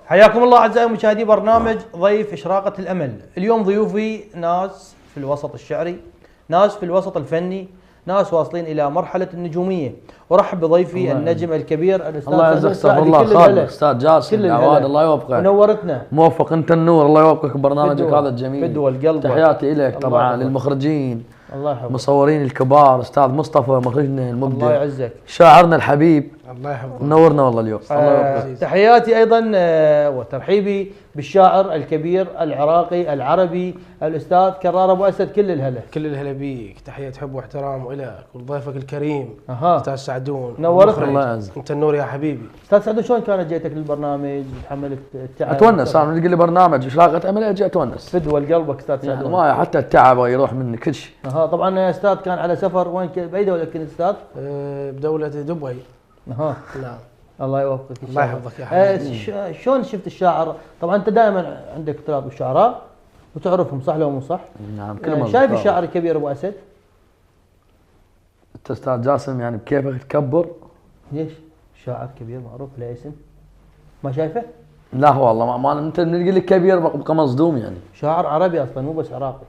حياكم الله اعزائي مشاهدي برنامج ضيف اشراقة الامل. اليوم ضيوفي ناس في الوسط الشعري، ناس في الوسط الفني، ناس واصلين الى مرحلة النجومية. ارحب بضيفي النجم الكبير الاستاذ الله يعزك. استغفر الله خالد استاذ جاسم العواد، الله يوفقك ونورتنا. موفق انت النور، الله يوفقك برنامجك هذا الجميل. فدوى القلب. تحياتي لك طبعا للمخرجين، الله يحفظك، المصورين الكبار، استاذ مصطفى مخرجنا المبدع، الله يعزك، شاعرنا الحبيب، الله يحفظك، منورنا والله اليوم. الله يوفقك. تحياتي ايضا وترحيبي بالشاعر الكبير العراقي العربي الاستاذ كرار ابو اسد. كل الهلا بيك، تحيه حب واحترام والك ولضيفك الكريم استاذ سعدون. نورتنا. الله يعزك. انت النور يا حبيبي. استاذ سعدون، شلون كانت جيتك للبرنامج؟ تحملت التعب؟ اتونس انا من تقول لي برنامج اشراقة امل اجي اتونس. فدوى لقلبك استاذ سعدون. ما حتى التعب يروح مني كل شيء. طبعا يا استاذ كان على سفر، وين باي دوله كنت استاذ؟ بدوله دبي. نعم. الله يوفقك. الله يحفظك يا حبيبي. شلون شفت الشاعر؟ طبعا انت دائما عندك اختلاط بالشعراء وتعرفهم، صح لو مو صح؟ نعم كل شايف الشاعر الكبير ابو اسد؟ انت استاذ جاسم يعني بكيفك تكبر؟ ليش؟ شاعر كبير معروف له اسم، ما شايفه؟ لا والله ما انت تقول لي كبير بقى مصدوم يعني. شاعر عربي اصلا مو بس عراقي.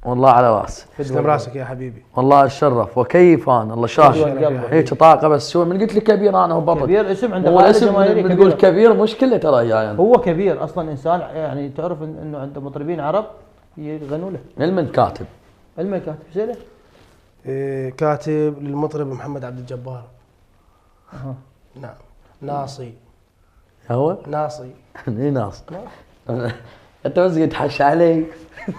والله على راسي. تسلم راسك يا حبيبي. والله اتشرف وكيف انا الله شاشه هيك طاقه، بس شو من قلت لي كبير انا هو برضه كبير اسم عنده قاعده جماهيريه. بتقول كبير مشكله ترى يعني. هو كبير اصلا انسان، يعني تعرف انه عنده مطربين عرب يغنوا له. علم كاتب. علم كاتب زين. كاتب للمطرب محمد عبد الجبار. نعم. ناصي. هو؟ ناصي. اي ناصي. انت بس تحش علي.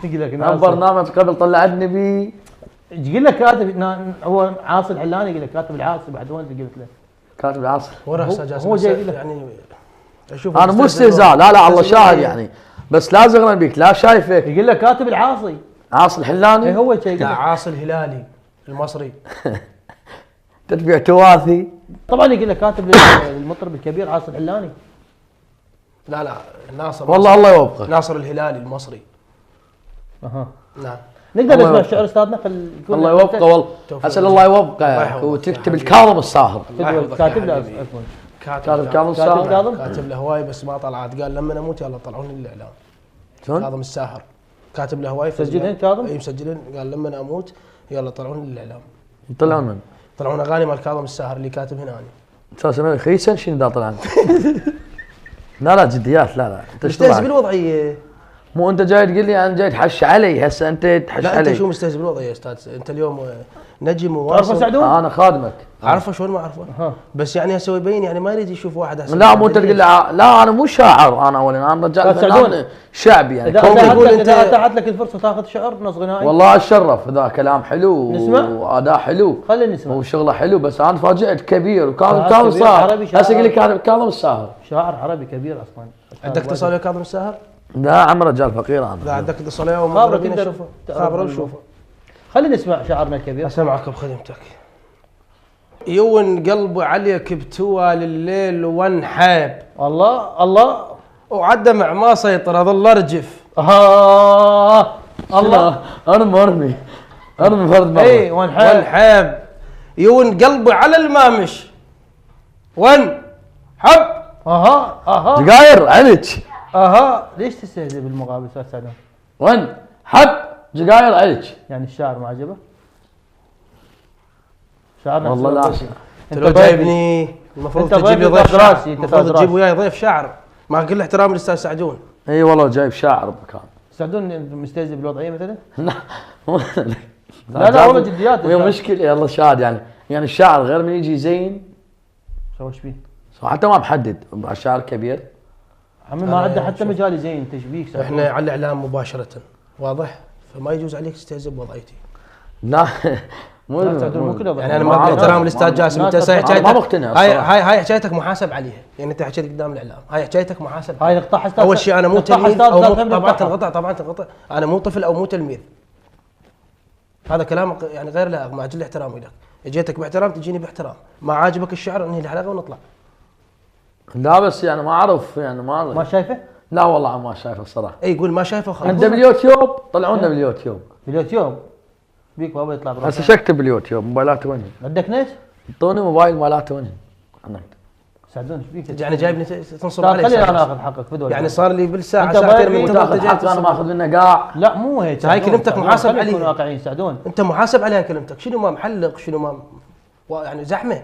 يقول لك ناصي. برنامج قبل طلعتني بيه. يقول لك كاتب هو عاصي الحلاني، يقول لك كاتب العاصي. بعد وين قلت له؟ كاتب العاصي. هو جاي يقول لك يعني اشوف انا مو استهزاء، لا الله شاهد يعني، بس لا زغرا بيك لا شايفك. يقول لك كاتب العاصي. عاصي الحلاني؟ اي هو شيء. لا عاصي الهلالي المصري. تتبع تواثي. طبعا يقول لك كاتب المطرب الكبير عاصي الحلاني. لا ناصر. والله الله يوفقك. ناصر الهلالي المصري. نعم. نقدر نسمع الشعر استاذنا؟ الله يوفقه والله. اسال الله يوفقك وتكتب الكاظم الساهر. كاتب له كاتب كاظم الساهر. كاتب له هواي بس ما طلعت، قال لما نموت يلا طلعوني للاعلام. شلون؟ كاظم الساهر كاتب له هواي. مسجلين كاظم؟ اي مسجلين، قال لما اموت يلا طلعوني للاعلام. يطلعون من؟ طلعون اغاني مال كاظم الساهر اللي كاتب هنا. اساسا خيسن شنو ذا طلع؟ لا جديات. لا انت مستهزئ بالوضعيه. مو انت جاي تقول لي انا جاي تحش علي هسه، انت تحش علي. لا انت شو مستهزئ بالوضعيه يا استاذ؟ انت اليوم نجم وواصل. تعرفه سعدون؟ انا خادمك. اعرفه شلون ما اعرفه؟ بس يعني هسه يبين يعني ما يريد يشوف واحد احسن. لا مو انت تقول لي لا انا مو شاعر، انا اولا انا رجال فنان شعبي يعني. اذا اتاحت لك الفرصه تاخذ شعر نص غنائي والله اتشرف. ذا كلام حلو نسمع واداء حلو. خلينا نسمع. وشغله حلو، بس انا تفاجئت كبير وكاظم الساهر. هسه يقول لي كاظم الساهر شاعر عربي كبير اصلا. عندك اتصال ويا كاظم الساهر؟ لا عم رجال فقير انا. لا عندك اتصال وياه ومقربين اشوفه. خابره وشوفه. خلينا نسمع شعرنا الكبير. اسمعك بخدمتك. يون قلبي عليك بتوى لليل وانحاب. الله وعدى مع ما سيطر اظل ارجف. الله ارمي فرد مره. اي وانحاب. يون قلبي على المامش حب. جقاير عليك. ليش تستهزئ بالمقابل استاذ سعدون؟ حب جقاير عليك. يعني الشعر ما عجبه؟ شعرنا والله لا. انت لو جايبني المفروض تجيب لي ضيف شعر. المفروض تجيب وياي ضيف شعر مع كل احترام للاستاذ سعدون. اي والله جايب شاعر بكان. سعدون مستهزئ بالوضعيه مثلا؟ لا والله جديات. وهي مشكله يلا شاد يعني الشاعر غير من يجي زين. شو ايش بيه؟ حتى ما محدد الشاعر كبير. عمي ما عنده حتى مجال زين تشبيك. احنا على الاعلام مباشره واضح، فما يجوز عليك تستهزئ بوضعيتي. لا مو كذا يعني انا ما احترام الاستاذ جاسم. انت ما مقتنع. هاي حكايتك محاسب عليها، يعني انت حكيت قدام الاعلام، هاي حكايتك محاسب. هاي نقطه حساس. اول شيء انا مو تلميذ او طبعا تنقطع. انا مو طفل او مو تلميذ. هذا كلام يعني غير لائق مع جل احترامي لك. اجيتك باحترام تجيني باحترام، ما عاجبك الشعر انهي الحلقه ونطلع. لا بس يعني ما اعرف يعني ما شايفه؟ لا والله ما شايفه الصراحه. اي قول ما شايفه خلاص. انت باليوتيوب طلعونا باليوتيوب بيك بابا يطلع برا. هسه شكتب باليوتيوب موبايلات وين؟ عندك نت؟ اعطوني موبايل مالات وين؟ سعدون ايش بيك؟ يعني جايبني تنصب لا علي. خليني انا اخذ حقك بدون يعني صار لي بالساعه أنت ساعتين ضايع من فيه. تاخذ حق انا ماخذ منه قاع. لا مو هيك. هاي كلمتك محاسب خلينا عليها. نكون واقعيين سعدون. انت محاسب عليها كلمتك، شنو ما محلق شنو ما يعني زحمه.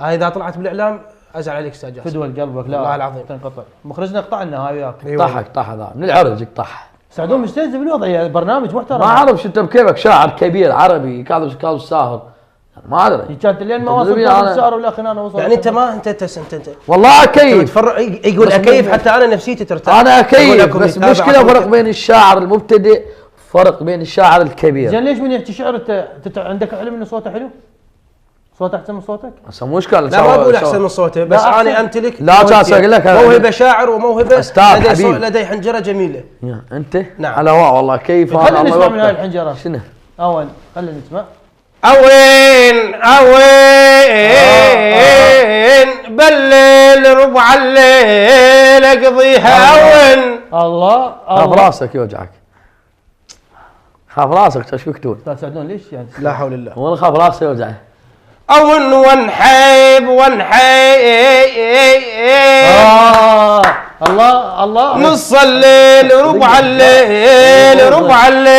هاي اذا طلعت بالاعلام ازعل عليك استاذ جاسم. فدوى قلبك لا والله العظيم. تنقطع. مخرجنا قطع لنا هاي وياك. قطعها هذا من العرج قطعها. سعدون مستهزئ بالوضع يعني برنامج محترم. ما اعرف شو انت بكيفك شاعر كبير عربي كاظم الساهر ما ادري. كانت اللين ما وصلت السعر والاخ انا وصلت. يعني انت ما انت والله اكيف يقول اكيف حتى انا نفسيتي ترتاح. انا اكيف بس مشكله فرق بين الشاعر المبتدئ فرق بين الشاعر الكبير. زين ليش من يحكي شعر انت عندك علم انه صوته حلو؟ صوته احسن من صوتك؟ هسه مشكله لا ما اقول احسن من صوته بس انا امتلك لا جالس اقول لك موهبه شاعر وموهبه استاذ لدي حنجره جميله. انت؟ نعم. على والله كيف خلينا نسمع من هاي الحنجره. شنو؟ اول خلينا نسمع. اوين بالليل ربع الليل اقضيها اوين. الله خاف راسك يوجعك. خاف راسك تشويك تقول. استاذ سعدون ليش يعني؟ لا حول الله. والله خاف راسه يوجعه. أون ونحيب الله نص الليل ربع الليل ربع الليل.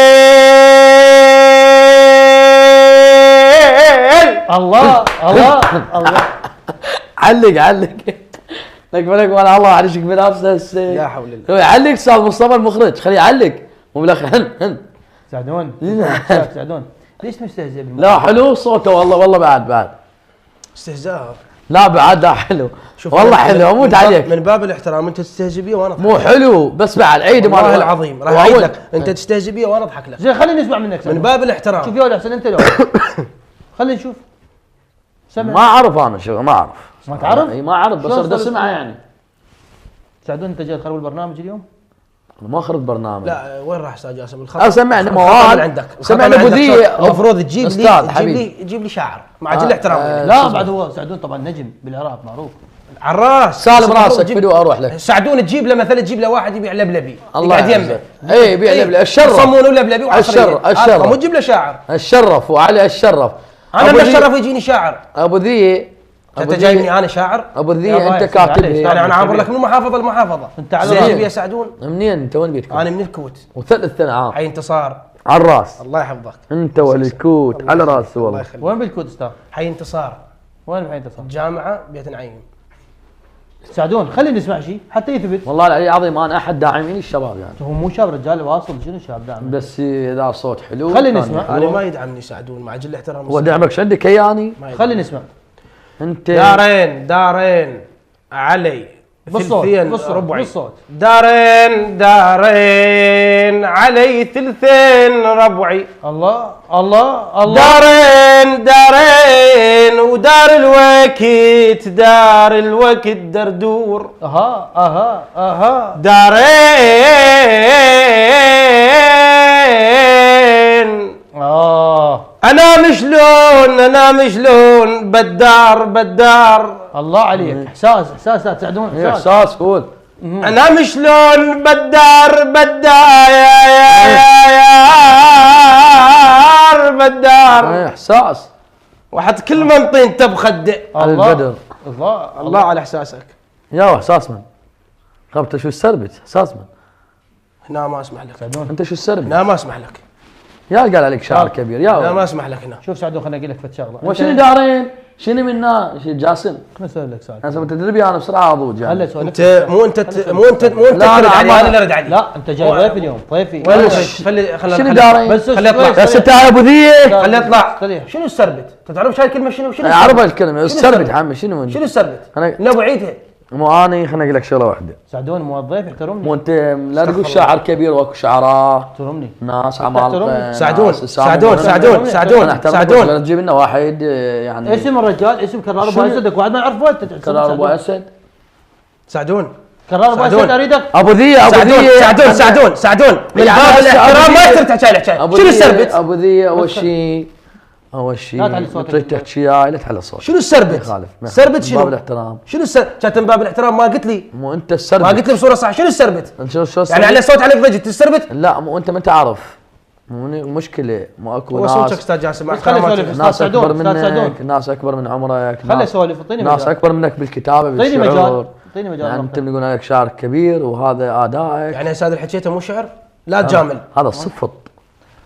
الله علق لك بالك وانا الله يعرشك بنفسه. يا حول الله. علق استاذ مصطفى المخرج خليه يعلق مو بالاخر هن سعدون سعدون ليش مستهزئ بالموضوع؟ لا حلو صوته والله بعد استهزاء. لا بعد حلو والله حلو اموت عليك من باب الاحترام انت تستهزئ بي وانا مو حلو بس بعد عيد والله العظيم راح اعيد لك انت تستهزئ بي وانا اضحك لك. زين خلينا نسمع منك من باب الاحترام. شوف يا ولد احسن انت لو خلينا نشوف. سمع ما اعرف انا شو ما اعرف ما تعرف؟ اي ما اعرف بس اريد اسمعه يعني. سعدون انت جاي تخرب البرنامج اليوم؟ ما خرج برنامج. لا وين راح استاذ جاسم الخطا؟ سمعني موال عندك سمعني بذيء المفروض تجيب لي شاعر مع كل احترامي. لا بعد هو سعدون طبعا نجم بالعراق معروف. عراس سالم راسك فدو اروح لك. سعدون تجيب له مثلا تجيب له واحد يبيع لبلبي الله يقعد يمه. اي يبيع لبلبي الشرف صمون ولبلبي الشرف مو تجيب له شاعر. الشرف وعلي الشرف. انا من الشرف يجيني شاعر. ابو ذي انت جايبني انا شاعر. ابو ذي انت كاتب لي انا عابر لك من محافظه لمحافظه. انت على زين يا سعدون. منين انت وين بيتكم؟ انا من الكوت. وثلث عام. حي انتصار. على الراس. الله يحفظك. انت والكوت على راسي والله. وين بالكوت استاذ؟ حي انتصار. وين بحي انتصار؟ جامعه بيت نعيم. سعدون خلينا نسمع شيء حتى يثبت. والله العلي العظيم انا احد داعمين الشباب يعني. هو مو شاب رجال واصل شنو شاب داعم؟ بس اذا صوت حلو خلينا نسمع. انا ما يدعمني سعدون مع جل احترامي. هو دعمك عندك اياني؟ خلينا نسمع. انت دارين علي بالصوت ربعي. بالصوت دارين علي ثلثين ربعي. الله دارين ودار الوقت دردور. اها دارين انا مشلون بدار. الله عليك. احساس سعدون احساس قول. انا مشلون بدار احساس واحد كل منطين تبخد. البدر. الله على احساسك يا احساس من خبطه شو السربت احساس من هنا ما اسمح لك. انت شو السربت هنا ما اسمح لك. يا قال عليك شعر كبير يا لا ما اسمح لك هنا. شوف سعدون خليني اقول لك فت شغله. وشنو دارين؟ شنو منا؟ شي جاسم؟ خليني اسولف لك سؤال. هسه انت تدري انا بسرعه اضوج يعني. هلا سولف. انت مو انت ترد علي انا اللي ارد علي. لا انت جاي ضيف اليوم ضيفي. شنو دارين؟ بس خليه يطلع. يا ست يا ابو ذي خليه يطلع. شنو السربت؟ انت تعرف هاي الكلمه شنو؟ اعرف الكلمه السربت عمي شنو السربت؟ لا بعيدها. مو اني خليني اقول لك شغله واحده. سعدون موظف احترمني. مو انت لا تقول شاعر كبير واكو شعراء. احترمني. ناس عمالقه. سعدون تجيب لنا واحد يعني. اسم الرجال اسم كرار ابو اسد واحد ما يعرفه انت. كرار ابو اسد. سعدون كرار ابو اسد اريدك. ابو ذي سعدون من باب الاحترام ما يصير تحكي لك شنو السربت؟ ابو ذي اول شيء لا تعلي صوتك. تريد تحكي لا تعلي صوتك. شنو السربت؟ سربت شنو؟ باب الاحترام. شنو السربت؟ كانت من باب الاحترام ما قلت لي. مو انت السربت. ما قلت لي بصوره صح شنو السربت؟ انت شو يعني على صوت عليك ضجت السربت؟ لا مو انت ما تعرف. مشكله ماكو هو صوتك استاذ جاسم مع خلي احتراماتي. يسولف. ناس اكبر أستاذ سعدون. منك، ناس اكبر من عمرك، خلي ناس- يسولف، اعطيني ناس مجال. اكبر منك بالكتابه اعطيني بالشعر. مجال، اعطيني مجال. يعني انت بنقول لك شعر كبير وهذا ادائك. يعني هسه هذا اللي حكيته مو شعر؟ لا تجامل. هذا الصفط.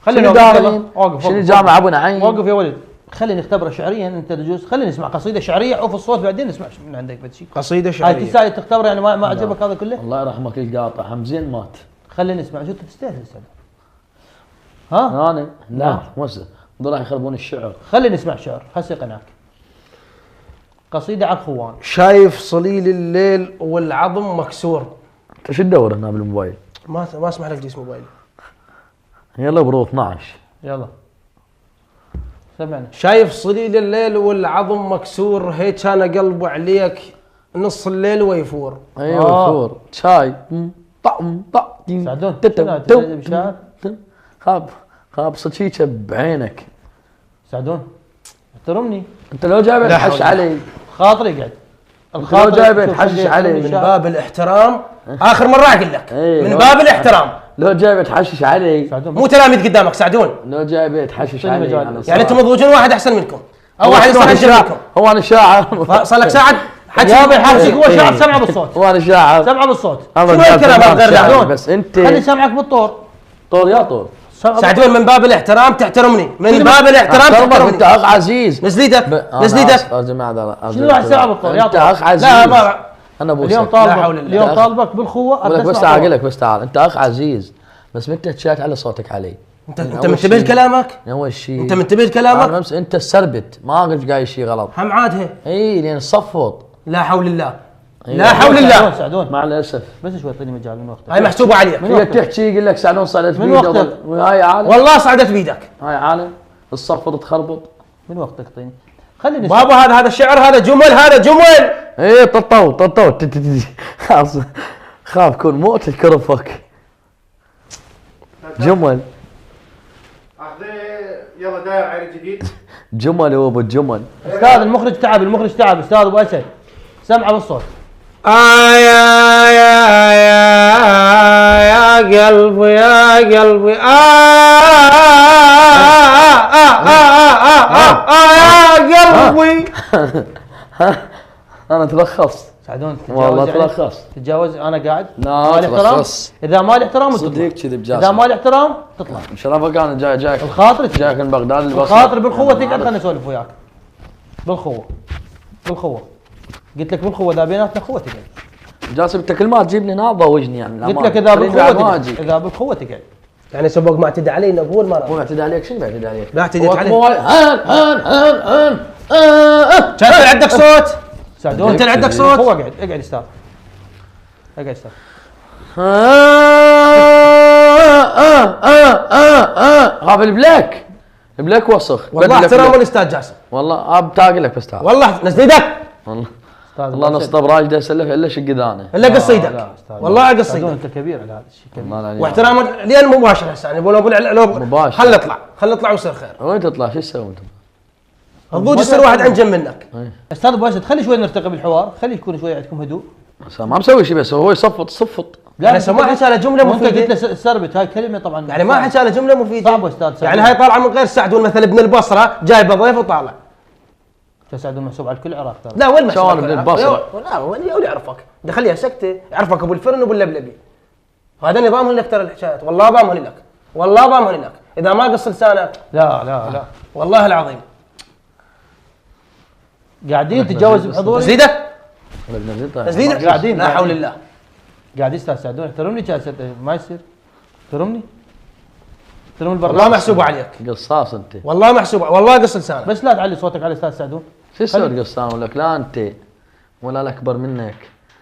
خلينا شنو نوقف. دارين؟ وقف شنو وقف. جامع ابو نعيم؟ وقف يا ولد. خلينا نختبره شعريا انت تجوز. خلينا نسمع قصيده شعريه عوف الصوت بعدين نسمع من عندك بس شيء. قصيده هاي شعريه. تستاهل تختبره يعني ما عجبك هذا كله؟ الله يرحمك القاطع حمزين مات. خلينا نسمع شو تستاهل هسه. ها؟ انا لا موسى دول راح يخربون الشعر. خلينا نسمع شعر هسه يقنعك. قصيده عن خوان. شايف صليل الليل والعظم مكسور. انت شو تدور هنا بالموبايل؟ ما اسمح لك جيس موبايل. يلا برو 12. يلا سمعنا. شايف صليل الليل والعظم مكسور، هيك انا قلبي عليك نص الليل ويفور. ايوه فور شاي طعم طعم سعدون شنو هاي تسجل بشعر؟ خاب صدشيكه بعينك. سعدون احترمني. انت لو جايب لا تحش حول. علي. خاطري قاعد. لو جايب شوف تحشش خلي علي يحترمني من الشعر. باب الاحترام اخر مره اقول لك إيه. من باب الاحترام. لو جايب تحشش علي. سعدون مو تلاميذ قدامك سعدون. لو جايب تحشش أعطيني علي. مجال. أنا يعني انتم صراحة. مضوجين واحد احسن منكم او واحد يصير انجم منكم. هو انا شاعر. صار لك ساعه حكي يا ابي حاسك هو إيه. شعر سمعه بالصوت. هو انا شاعر. سمعه بالصوت. الله شنو يجزاك الكلام الله غير شاعر. سعدون؟ بس انت خلي سمعك بالطور. طور يا طور. سمعه سعدون من باب الاحترام تحترمني، من باب الاحترام احترمك انت تحترمني. اخ عزيز. نزل ايدك نزل ايدك. يا جماعه شنو راح يساوي بالطور؟ يا انت طور. اخ عزيز. لا ما انا ابوسك. اليوم لا طالبك حول الله. اليوم طالبك بالخوه. اقول لك أبي بس أسمع تعال طور. اقول لك بس تعال انت اخ عزيز بس متى تشات على صوتك علي. انت منتبه لكلامك؟ اول شيء انت منتبه انا لكلامك؟ بمس انت السربت ما قلت قايل شيء غلط. هم عادها. اي لان صفط. لا حول الله. أيوة. لا حول الله. سعدون مع الاسف بس شوي اعطيني مجال من وقتك. هاي محسوبه عليك. من هي وقتك. تحكي يقول لك سعدون صعدت من بيده وقتك. وهاي عالم. والله صعدت بيدك. هاي عالم الصفط تخربط. من وقتك اعطيني. خليني نسمع. بابا هذا الشعر هذا جمل هذا جمل. ايه ططو خلاص خاف كون موت الكرفك جمل. يلا داير عيل جديد. جمل هو ابو الجمل. استاذ المخرج تعب استاذ ابو اسد. سمعه بالصوت. يا قلبي يا قلبي يا قلبي. انا تلخصت سعدون والله تتجاوز يعني؟ تلخص. تتجاوز انا قاعد. لا، مالي احترام. تلخص. اذا مالي احترام تطلع. صديق كذي بجاسم. اذا مالي احترام تطلع. شرفك انا جايك الخاطر جايك من بغداد البصره. الخاطر بالخوه تقعد خلينا نسولف وياك. بالخوه قلت لك بالخوه اذا بيناتنا خوه تقعد. جاسم انت كل ما تجيبني نابضه وجني يعني قلت لك اذا بالخوه تقعد. اذا بالخوه تقعد. يعني سبق ما اعتدى علي انه هو المرأة. مو معتدي عليك شنو معتدي عليك؟ لا اعتديت عليه. هان كان عندك صوت. سعدون انت اللي عندك صوت. هو اقعد استاذ. اقعد استاذ. هذا البلاك البلاك وسخ. والله بدل احترام البلاك. الاستاذ جاسم. والله اب تاقل لك بس تعال. والله نزل ايدك. والله استاذ الله أبو نص أسد. طب راجده يسلف الا شق اذانه. الا قص لا، ايدك. أستاذ. والله قص سعدون ايدك. انت كبير على هذا الشيء كبير. والله العظيم. واحترام لين مباشر هسه يعني لو مباشر. خل نطلع ويصير خير. وين تطلع شو تسوي انت؟ الضوج يصير واحد انجم منك. استاذ ابو اسد خلي شوي نرتقي بالحوار. خلي يكون شوي عندكم هدوء. بس ما مسوي شيء بس هو صفط. لا بس ما حكى له جمله وانت قلت مفيده. له سربت هاي كلمه طبعا يعني ما حكى له جمله مفيده. صعبه استاذ سعدون. يعني هاي طالعه من غير سعدون مثلا ابن البصره جايبه ضيف وطالع. سعدون محسوب على الكل العراق ترى. لا وين محسوب شلون ابن البصرة؟ لا وين يعرفك؟ ده خليها سكته يعرفك ابو الفرن وابو اللبلبي. وهذا نظامهم لك ترى الحكايات والله ضامن لك. والله ضامن لك اذا ما قص لسانك. لا والله العظيم. قاعدين تتجاوز بحضوري. نزل ايدك. نزل نزل ايدك. قاعدين. لا حول الله. قاعد استاذ سعدون احترمني جالس ما يصير. احترمني البرنامج. والله محسوبه عليك. قصاص انت. والله محسوبه والله قص لسانك. بس لا تعلي صوتك على استاذ سعدون. شو تسوي قصان ولا لا انت ولا الاكبر منك.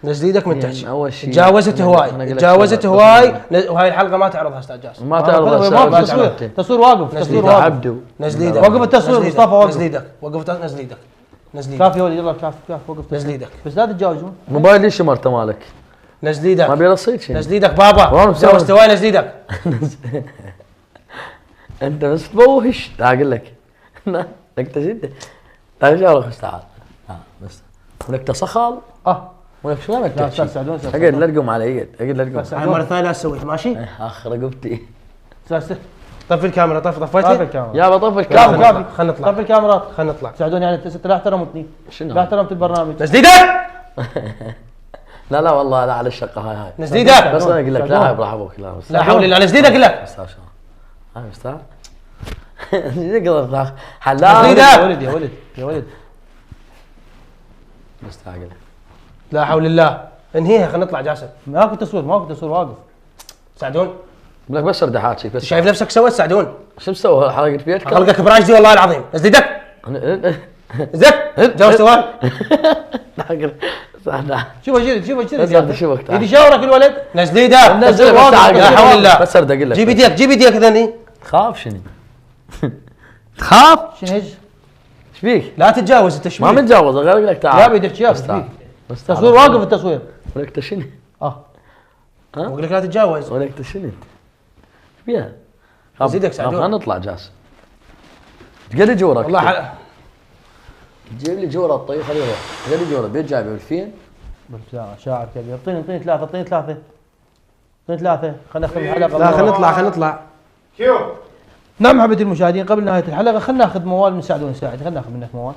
نزل ايدك من يعني تحكي. أول شيء تجاوزت أنا هواي قلت لك تجاوزت شغلة. هواي وهاي الحلقه ما تعرضها استاذ جاسم. ما تعرف ما السالفة. تصوير تصوير واقف تصوير إذا واقف. عبدو نزل ايدك. وقف التصوير نزل مصطفى إيدك. وقف. نزل ايدك وقف نزل ايدك. نزل ايدك. كاف يا ولد يلا كاف وقف نزل ايدك. بس لا تتجاوزون. موبايل ليش مرته مالك؟ نزل ما ايدك. بيرصيد شيء. نزل ايدك بابا. والله مسوي. تجاوزت هواي نزل ايدك. انت بس تبوهش تعال اقول لك لك تزيد تعال شو رخص تعال بس ولك تصخل ولك شو لك لا استاذ سعدون اقعد لا تقوم على ايد اقعد لا تقوم هاي مره ثانيه لا تسويها ماشي؟ اخ رقبتي استاذ طفي الكاميرا، طفي طفي طفيتي؟ الكاميرا يا بطفي كافي الكاميرا. كافي خلنا نطلع. طفي الكاميرات خلنا نطلع. تساعدوني يعني انت لا احترمتني شنو؟ لا احترمت البرنامج. نزل ايدك. لا لا والله لا على الشقه هاي. نزل ايدك. بس انا اقول لك لا براح ابوك لا بس. لا حول الله، نزل ايدك لا. استاذ هاي استاذ. نقدر نزل حلال. إيدك. يا ولد يا ولد يا ولد مستعجل. لا حول الله، انهيها خلينا نطلع جاسم. ماكو تصوير ماكو تصوير واقف. ساعدون. بقول لك بس ارد احاكيك بس. شايف نفسك سويت؟ ساعدون. شو مسوي حلقه بيتك؟ خلقك براجدي والله العظيم. نزل ايدك. زك جاوب سؤال. شوف جلد شوف بس جلد أنت شوفك تعال. يدي شاورك الولد. نزل ايدك. نزل بس تعال. لا حول الله. بس ارد اقول لك. جيب ايديك جيب ايديك ذني. تخاف شنو؟ تخاف؟ شنو هيج؟ ايش فيك؟ لا تتجاوز التشويق. ما متجاوز غير اقول لك تعال. لا بيدك شياب بس تعال. فيك. بس تعال. تصوير واقف التصوير. اقول لك شنو؟ اقول لك لا تتجاوز. اقول لك شنو انت؟ ايش بيها؟ زيدك سعدون. خلينا نطلع جاسم. تقل جورك. والله جيب لي جوره الطيب خليه يروح. تقل جوره بيت جايبه بالفين. شاعر كبير. اعطيني ثلاثة اعطيني ثلاثة خلينا ناخذ الحلقة. لا خلينا نطلع خلينا نطلع. نعم حبيبي المشاهدين قبل نهاية الحلقة خلينا ناخذ موال من سعدون ساعد. خلينا ناخذ منك موال.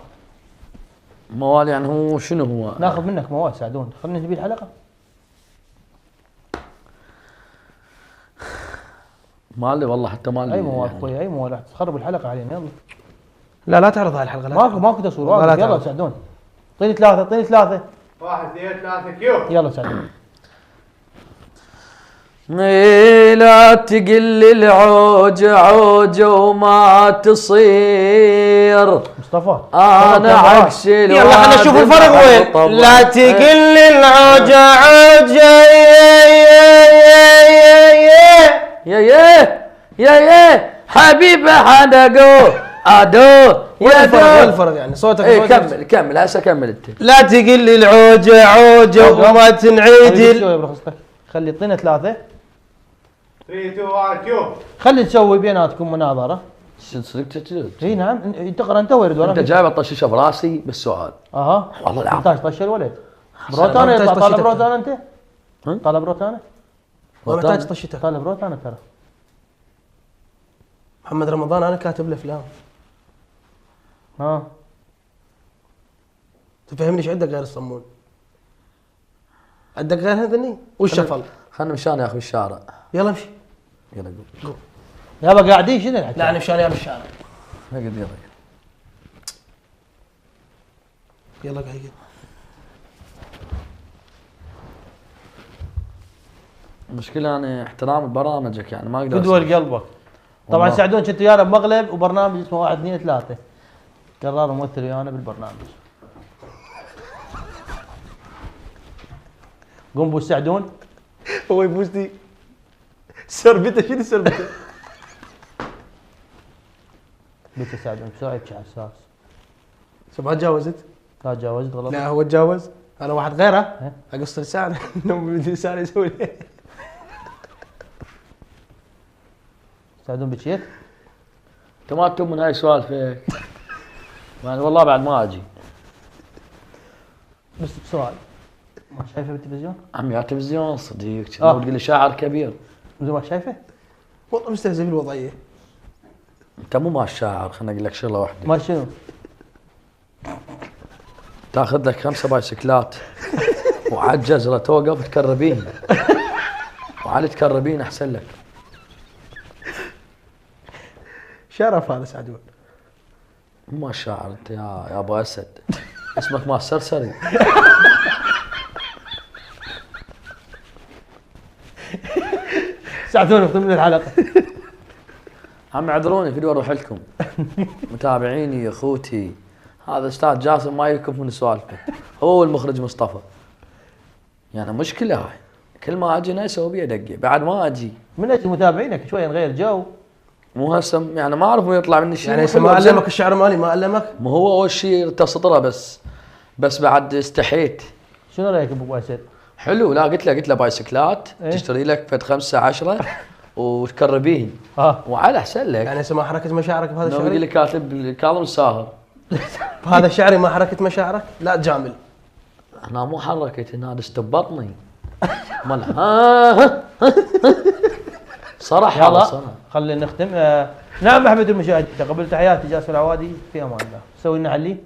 موال يعني هو شنو هو؟ ناخذ منك موال سعدون. خلينا نبي الحلقة. مالي والله حتى مالي. اي موال اخوي اي موال راح تخرب الحلقة علينا يلا. لا تعرض هاي الحلقه. لا ماكو تصوير والله لا واقف. يلا تعرض. سعدون. اعطيني ثلاثة 1 2 3 كيو. يلا سعدون. لا تقل العوج عوج وما تصير. مصطفى انا عكس يلا خلينا نشوف الفرق وين. لا تقل العوج عوج يا حبيبه حنقو ادو وين يا الفرق؟ وين دو. الفرق يعني صوتك؟ ايه كمل هسه كمل انت. لا تقل العوج عوج وما تنعدل. شوي برخصتك. خلي اعطينا ثلاثة. 3 2 1 كيو. خلي نسوي بيناتكم مناظرة. صدقت اي نعم تقرا انت ويرد انت ولا جايب الطشيشه براسي بالسؤال. اها والله العظيم. 18 طش الولد. بروتانا يطلع طالب بروتانا انت؟ طالب بروتانا؟ ما محتاج طشتك. طالب بروتانا ترى. محمد رمضان انا كاتب له افلام. ها تفهمني ايش عندك غير الصمون؟ عندك غير هذني؟ والشفل. خلنا مشان يا اخوي الشارع. يلا امشي. يلا قول. يابا قاعدين شنو الحكي؟ لا انا مشان يلا الشارع. يلا يلا قاعد. المشكلة أنا احترام برامجك يعني ما أقدر. بدول قلبك. طبعا والله. سعدون كنت ويانا بمقلب وبرنامج اسمه 1 2 3. قرر ممثل ويانا بالبرنامج. قم بو سعدون. هو يبوسني. سربته شنو سربته؟ قلت سعدون بسرعه يبكي حساس. ما تجاوزت؟ لا تجاوزت غلط. لا هو تجاوز. انا واحد غيره اقص لسانه. نوم لسانه يسوي لي. سعدون بكيت؟ أنت ما تؤمن هاي سوالفك. يعني والله بعد ما أجي. بس بسؤال ما شايفه بالتلفزيون؟ عمي على التلفزيون صديق تقول لي شاعر كبير. زين ما شايفه؟ والله مستهزئ بالوضعيه. أنت مو مال الشاعر خليني أقول لك شغلة واحدة. ما شنو؟ تاخذ لك 5 بايسكلات وعلى الجزرة توقف تكربين. وعلى تكربين أحسن لك. شرف هذا سعدون. مو مال الشاعر أنت يا أبو أسد. اسمك مال السرسري. سعدون اختم من الحلقه. عم اعذروني فيديو اروح لكم. متابعيني اخوتي هذا استاذ جاسم ما يكف من سوالفه. هو المخرج مصطفى. يعني مشكله هاي. كل ما اجي هنا يسوي بي دقه بعد ما اجي. من اجل متابعينك شوي نغير جو. مو هسه يعني ما اعرف وين يطلع مني شيء. يعني ما علمك الشعر مالي ما علمك؟ مو هو اول شيء تسطره بس بعد استحيت. شنو رايك ابو اسد؟ حلو لا قلت له بايسكلات إيه؟ تشتري لك فد 5 10 وتكربين. وعلى احسن لك. يعني هسه ما حركت مشاعرك بهذا يقول الشعر؟ لي كاتب كاظم الساهر. بهذا الشعر ما حركت مشاعرك؟ لا تجامل. انا مو حركت هنا استبطني. مال ها صراحه يلا صراحه. خلينا نختم. نعم احمد المشاهدين، تقبل تحياتي جاسم العوادي، في امان الله. سوي لنا علي.